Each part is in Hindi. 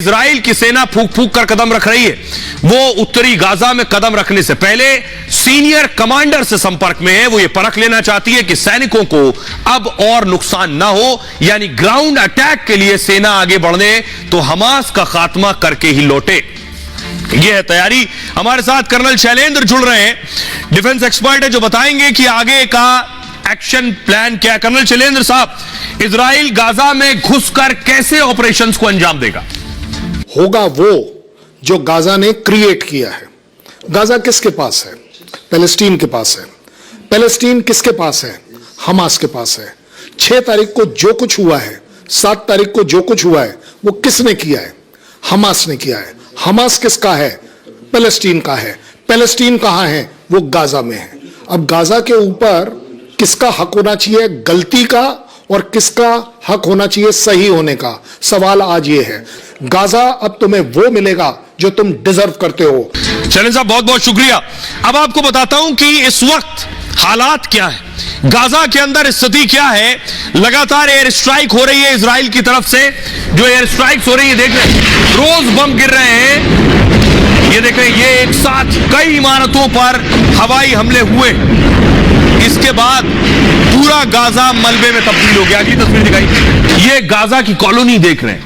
इजराइल की सेना फूंक फूंक कर कदम रख रही है। वो उत्तरी गाजा में कदम रखने से पहले सीनियर कमांडर से संपर्क में है। वो ये परख लेना चाहती है कि सैनिकों को अब और नुकसान ना हो, यानी ग्राउंड अटैक के लिए सेना आगे बढ़ने तो हमास का खात्मा करके ही लौटे। यह है तैयारी। हमारे साथ कर्नल शैलेंद्र जुड़ रहे हैं, डिफेंस एक्सपर्ट है, जो बताएंगे कि आगे का एक्शन प्लान क्या है। कर्नल शैलेंद्र साहब, इजराइल गाजा में घुसकर कैसे ऑपरेशंस को अंजाम देगा? होगा वो जो गाजा ने क्रिएट किया है। गाजा किसके पास है? पैलेस्टीन के पास है। पैलेस्टीन किसके पास है? हमास के पास है। 6 तारीख को जो कुछ हुआ है, 7 तारीख को जो कुछ हुआ है, वो किसने किया है? हमास ने किया है। हमास किसका है? पैलेस्टीन का है। पैलेस्टीन कहां है? वो गाजा में है। अब गाजा के ऊपर किसका हक होना चाहिए गलती का और किसका हक होना चाहिए सही होने का? सवाल आज ये है। गाजा अब तुम्हें वो मिलेगा जो तुम डिजर्व करते हो। शैलेंद्र साहब, बहुत बहुत शुक्रिया। अब आपको बताता हूं कि इस वक्त हालात क्या है, गाजा के अंदर स्थिति क्या है। लगातार एयर स्ट्राइक हो रही है इजराइल की तरफ से। जो एयर स्ट्राइक्स हो रही है, देख रहे हैं, रोज बम गिर रहे हैं। ये देख रहे हैं, ये एक साथ कई इमारतों पर हवाई हमले हुए। इसके बाद पूरा गाजा मलबे में तब्दील हो गया। अगली तस्वीर दिखाई, ये गाजा की कॉलोनी देख रहे हैं,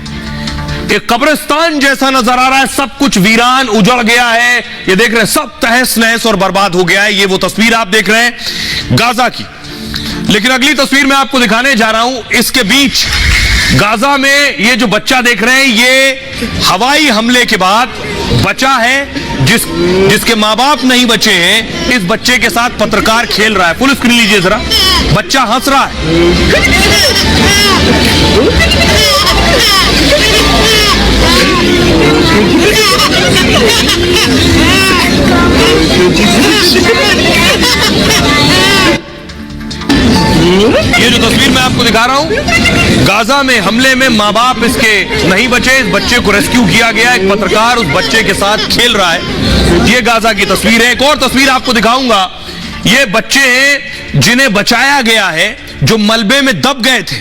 एक कब्रिस्तान जैसा नजर आ रहा है। सब कुछ वीरान उजड़ गया है। ये देख रहे हैं, सब तहस नहस और बर्बाद हो गया है। ये वो तस्वीर आप देख रहे हैं गाजा की। लेकिन अगली तस्वीर मैं आपको दिखाने जा रहा हूं, इसके बीच गाजा में ये जो बच्चा देख रहे हैं, ये हवाई हमले के बाद बचा है, जिसके मां बाप नहीं बचे हैं। इस बच्चे के साथ पत्रकार खेल रहा है। फुल स्क्रीन लीजिए जरा, बच्चा हंस रहा है। ये जो तस्वीर मैं आपको दिखा रहा हूं, गाजा में हमले में मां बाप इसके नहीं बचे। इस बच्चे को रेस्क्यू किया गया। एक पत्रकार उस बच्चे के साथ खेल रहा है। ये गाजा की तस्वीर है। एक और तस्वीर आपको दिखाऊंगा। ये बच्चे हैं जिन्हें बचाया गया है, जो मलबे में दब गए थे,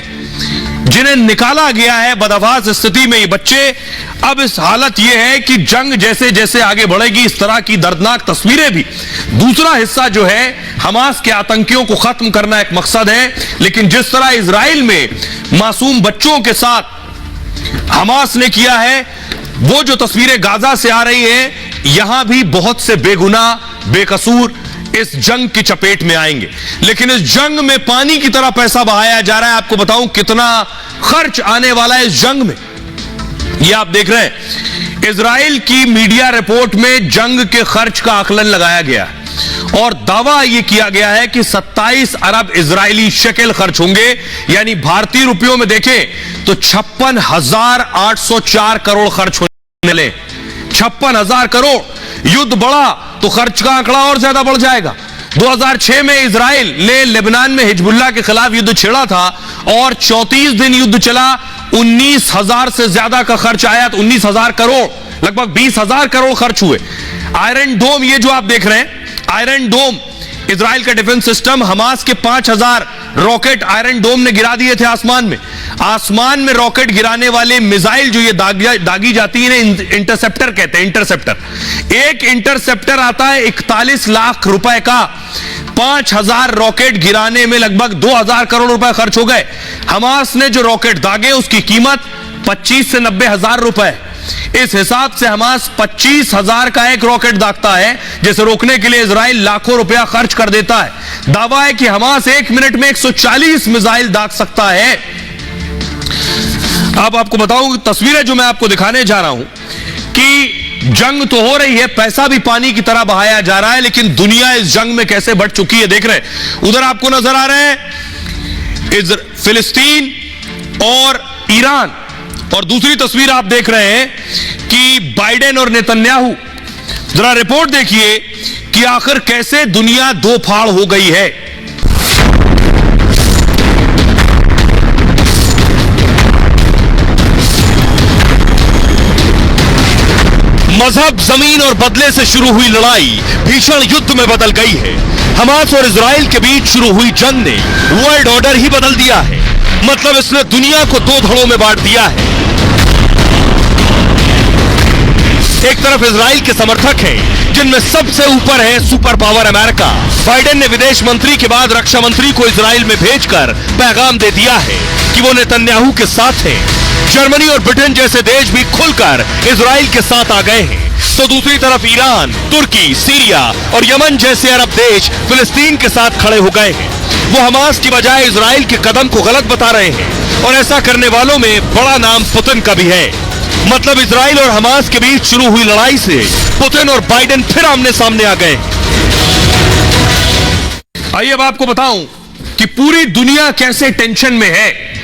जिन्हें निकाला गया है बदहवास स्थिति में। ये बच्चे अब इस हालत ये है कि जंग जैसे जैसे आगे बढ़ेगी, इस तरह की दर्दनाक तस्वीरें भी। दूसरा हिस्सा जो है, हमास के आतंकियों को खत्म करना एक मकसद है, लेकिन जिस तरह इजराइल में मासूम बच्चों के साथ हमास ने किया है, वो जो तस्वीरें गाजा से आ रही हैं, यहां भी बहुत से बेगुनाह बेकसूर इस जंग की चपेट में आएंगे। लेकिन इस जंग में पानी की तरह पैसा बहाया जा रहा है। आपको बताऊं कितना खर्च आने वाला है इस जंग में। ये आप देख रहे हैं, इजराइल की मीडिया रिपोर्ट में जंग के खर्च का आकलन लगाया गया है और दावा यह किया गया है कि 27 अरब इजरायली शेकेल खर्च होंगे, यानी भारतीय रुपयों में देखें तो 56,804 करोड़ खर्च होने वाले। 56,000 करोड़। युद्ध बढ़ा तो खर्च का आंकड़ा और ज्यादा बढ़ जाएगा। 2006 में इजराइल ने लेबनान में हिजबुल्लाह के खिलाफ युद्ध छेड़ा था और 34 दिन युद्ध चला। 19,000 से ज्यादा का खर्च आया, तो 19,000 करोड़, लगभग 20,000 करोड़ खर्च हुए। आयरन डोम, ये जो आप देख रहे हैं, आयरन डोम इजराइल का डिफेंस सिस्टम, हमास के 5,000 रॉकेट आयरन डोम ने गिरा दिए थे आसमान में। आसमान में रॉकेट गिराने वाले मिसाइल जो ये दागी जाती है, इंटरसेप्टर कहते हैं। इंटरसेप्टर, एक इंटरसेप्टर आता है 41 लाख रुपए का। 5,000 रॉकेट गिराने में लगभग 2,000 करोड़ रुपए खर्च हो गए। हमास ने जो रॉकेट दागे, उसकी कीमत 25 से 90 हजार रुपए। इस हिसाब से हमास 25,000 का एक रॉकेट दागता है, जिसे रोकने के लिए इजराइल लाखों रुपया खर्च कर देता है। दावा है कि हमास 1 मिनट में 140 मिसाइल दाग सकता है। अब आपको बताऊं, तस्वीरें जो मैं आपको दिखाने जा रहा हूं कि जंग तो हो रही है, पैसा भी पानी की तरह बहाया जा रहा है, लेकिन दुनिया इस जंग में कैसे बढ़ चुकी है देख रहे हैं। उधर आपको नजर आ रहे हैं फिलिस्तीन और ईरान, और दूसरी तस्वीर आप देख रहे हैं कि बाइडेन और नेतन्याहू। जरा रिपोर्ट देखिए कि आखिर कैसे दुनिया दो फाड़ हो गई है। मजहब, जमीन और बदले से शुरू हुई लड़ाई भीषण युद्ध में बदल गई है। हमास और इजराइल के बीच शुरू हुई जंग ने वर्ल्ड ऑर्डर ही बदल दिया है। मतलब इसने दुनिया को 2 धड़ों में बांट दिया है। एक तरफ इजराइल के समर्थक हैं, जिनमें सबसे ऊपर है सुपर पावर अमेरिका। बाइडेन ने विदेश मंत्री के बाद रक्षा मंत्री को इजराइल में भेजकर पैगाम दे दिया है कि वो नेतन्याहू के साथ हैं। जर्मनी और ब्रिटेन जैसे देश भी खुलकर इजराइल के साथ आ गए हैं। तो दूसरी तरफ ईरान, तुर्की, सीरिया और यमन जैसे अरब देश फिलिस्तीन के साथ खड़े हो गए हैं। वो हमास की बजाय इजराइल के कदम को गलत बता रहे हैं और ऐसा करने वालों में बड़ा नाम पुतिन का भी है। मतलब इजराइल और हमास के बीच शुरू हुई लड़ाई से पुतिन और बाइडेन फिर आमने सामने आ गए। आइए अब आपको बताऊं कि पूरी दुनिया कैसे टेंशन में है।